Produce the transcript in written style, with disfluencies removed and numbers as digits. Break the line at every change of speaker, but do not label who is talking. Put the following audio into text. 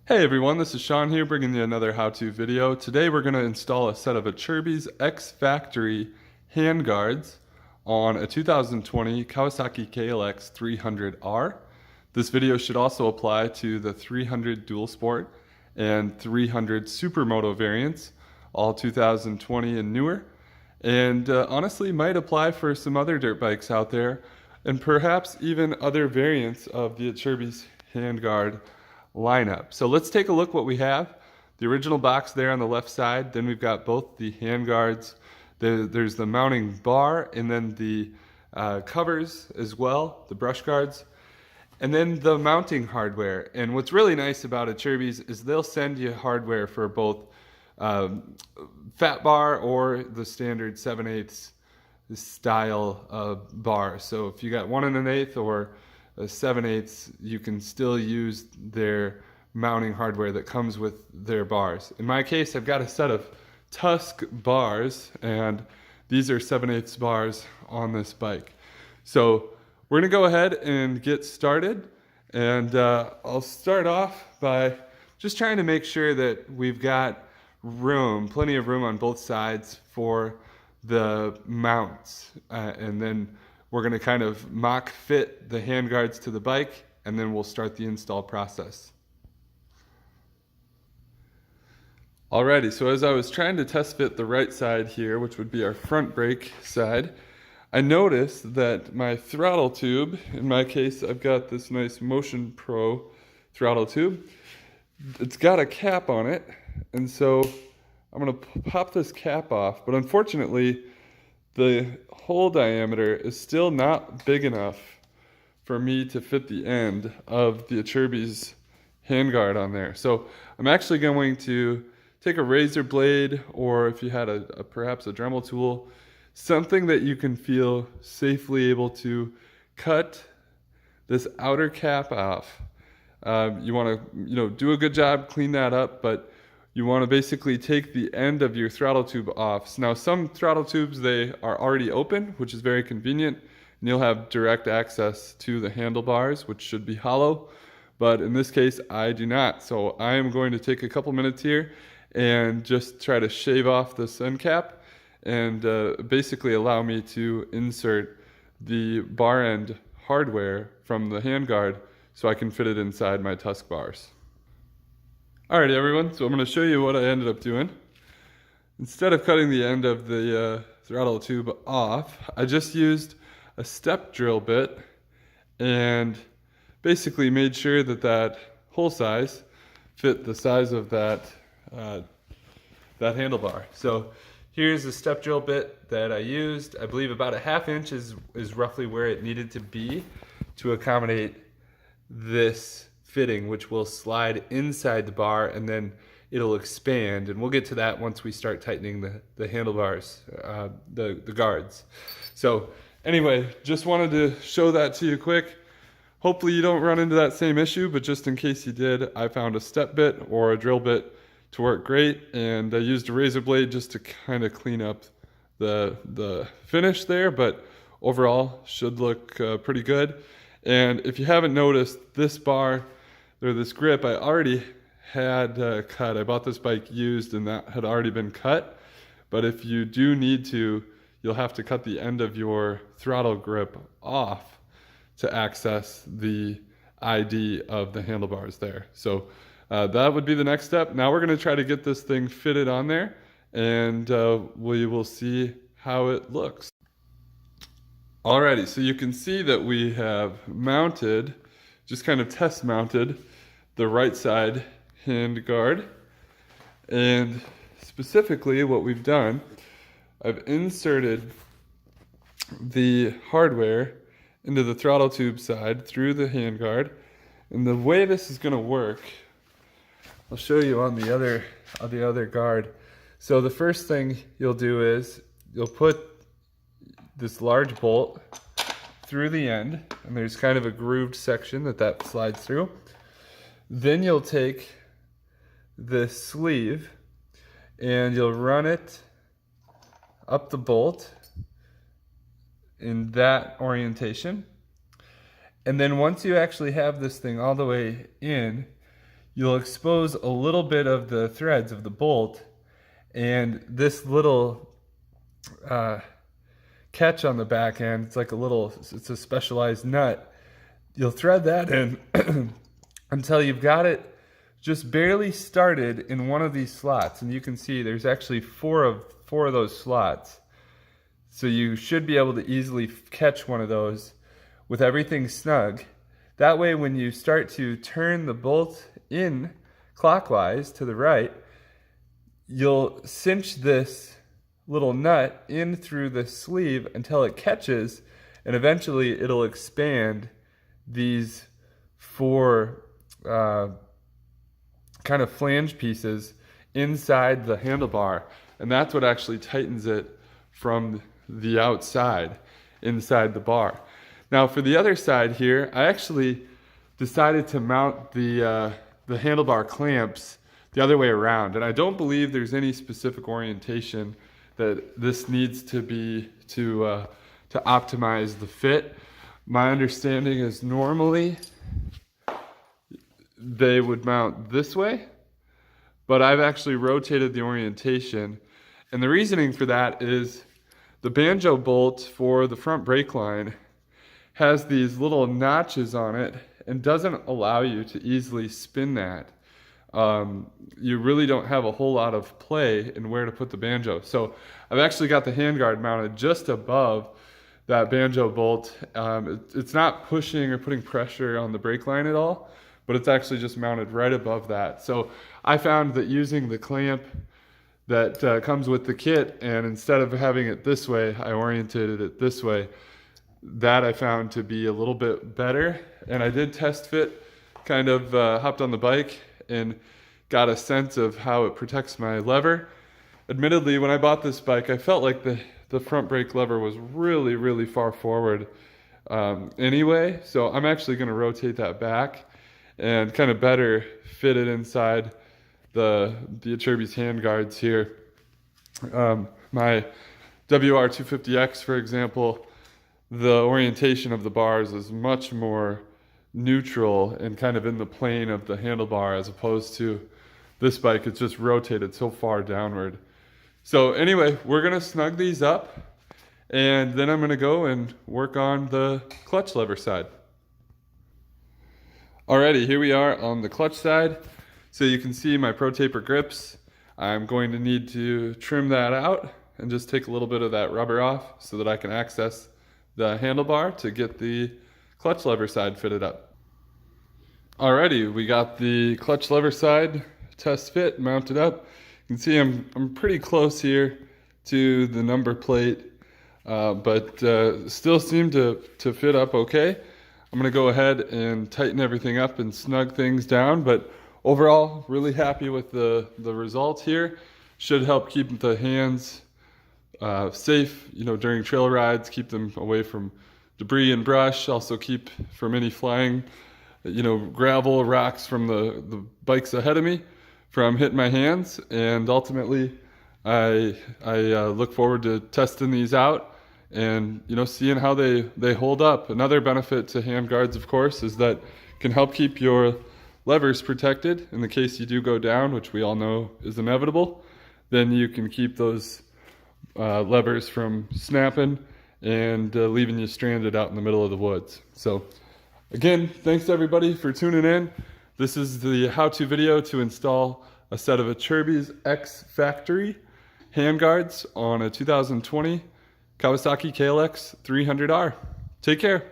Hey everyone, this is Sean here bringing you another how-to video. Today we're going to install a set of Acerbis X-Factory handguards on a 2020 Kawasaki KLX 300R. This video should also apply to the 300 Dual Sport and 300 Supermoto variants, all 2020 and newer, and honestly might apply for some other dirt bikes out there and perhaps even other variants of the Acerbis handguard lineup. So let's take a look what we have. The original box there on the left side, then we've got both the handguards, there's the mounting bar, and then the covers as well, the brush guards, and then the mounting hardware. And what's really nice about Acerbis is they'll send you hardware for both fat bar or the standard 7/8 style bar. So if you got 1 1/8 or a 7/8, you can still use their mounting hardware that comes with their bars. In my case, I've got a set of Tusk bars, and these are 7/8 bars on this bike. So we're gonna go ahead and get started, and I'll start off by just trying to make sure that we've got room, plenty of room on both sides for the mounts, and then we're going to kind of mock fit the handguards to the bike, and then we'll start the install process. Alrighty, so as I was trying to test fit the right side here, which would be our front brake side, I noticed that my throttle tube, in my case I've got this nice Motion Pro throttle tube, it's got a cap on it, and so I'm going to pop this cap off, but unfortunately the hole diameter is still not big enough for me to fit the end of the Acerbis handguard on there. So I'm actually going to take a razor blade, or if you had perhaps a Dremel tool, something that you can feel safely able to cut this outer cap off. You want to do a good job, clean that up, but you want to basically take the end of your throttle tube off. Now some throttle tubes, they are already open, which is very convenient, and you'll have direct access to the handlebars, which should be hollow, but in this case I do not. So I am going to take a couple minutes here and just try to shave off this end cap and basically allow me to insert the bar end hardware from the handguard so I can fit it inside my Tusk bars. Alright everyone, so I'm going to show you what I ended up doing. Instead of cutting the end of the throttle tube off, I just used a step drill bit and basically made sure that that hole size fit the size of that handlebar. So here's the step drill bit that I used. I believe about a 1/2 inch is roughly where it needed to be to accommodate this fitting, which will slide inside the bar and then it'll expand, and we'll get to that once we start tightening the handlebars, the guards. So anyway, just wanted to show that to you quick. Hopefully you don't run into that same issue, but just in case you did, I found a step bit or a drill bit to work great, and I used a razor blade just to kind of clean up the finish there, but overall should look pretty good. And if you haven't noticed, this bar, or this grip, I already had cut. I bought this bike used and that had already been cut. But if you do need to, you'll have to cut the end of your throttle grip off to access the ID of the handlebars there. So that would be the next step. Now we're going to try to get this thing fitted on there, and we will see how it looks. Alrighty, so you can see that we have mounted, just kind of test mounted, the right side hand guard. And specifically what we've done, I've inserted the hardware into the throttle tube side through the hand guard. And the way this is going to work, I'll show you on the other guard. So the first thing you'll do is you'll put this large bolt through the end, and there's kind of a grooved section that slides through. Then you'll take this sleeve and you'll run it up the bolt in that orientation. And then once you actually have this thing all the way in, you'll expose a little bit of the threads of the bolt, and this little catch on the back end, it's like it's a specialized nut. You'll thread that in until you've got it just barely started in one of these slots. And you can see there's actually four of those slots. So you should be able to easily catch one of those with everything snug. That way, when you start to turn the bolt in clockwise to the right, you'll cinch this little nut in through the sleeve until it catches, and eventually it'll expand these four kind of flange pieces inside the handlebar, and that's what actually tightens it from the outside inside the bar. Now for the other side here, I actually decided to mount the handlebar clamps the other way around, and I don't believe there's any specific orientation that this needs to be to optimize the fit. My understanding is normally they would mount this way, but I've actually rotated the orientation, and the reasoning for that is the banjo bolt for the front brake line has these little notches on it and doesn't allow you to easily spin that. You really don't have a whole lot of play in where to put the banjo. So I've actually got the handguard mounted just above that banjo bolt. It's not pushing or putting pressure on the brake line at all, but it's actually just mounted right above that. So I found that using the clamp that comes with the kit, and instead of having it this way, I orientated it this way. That I found to be a little bit better. And I did test fit, kind of hopped on the bike and got a sense of how it protects my lever. Admittedly, when I bought this bike, I felt like the front brake lever was really, really far forward anyway. So I'm actually going to rotate that back and kind of better fit it inside the Acerbis handguards here. My WR250X, for example, the orientation of the bars is much more neutral and kind of in the plane of the handlebar, as opposed to this bike. It's just rotated so far downward. So anyway, we're gonna snug these up, and then I'm gonna go and work on the clutch lever side. Alrighty, here we are on the clutch side. So you can see my Pro Taper grips. I'm going to need to trim that out and just take a little bit of that rubber off so that I can access the handlebar to get the clutch lever side fitted up. Alrighty, we got the clutch lever side test fit mounted up. You can see I'm pretty close here to the number plate, but still seem to fit up okay. I'm gonna go ahead and tighten everything up and snug things down, but overall, really happy with the result here. Should help keep the hands safe, during trail rides, keep them away from debris and brush, also keep from any flying, gravel, rocks from the bikes ahead of me from hitting my hands. And ultimately, I look forward to testing these out and, seeing how they hold up. Another benefit to handguards, of course, is that it can help keep your levers protected in the case you do go down, which we all know is inevitable. Then you can keep those levers from snapping and leaving you stranded out in the middle of the woods. So again, thanks everybody for tuning in. This is the how-to video to install a set of Acerbis X-Factory handguards on a 2020 Kawasaki KLX 300R. Take care.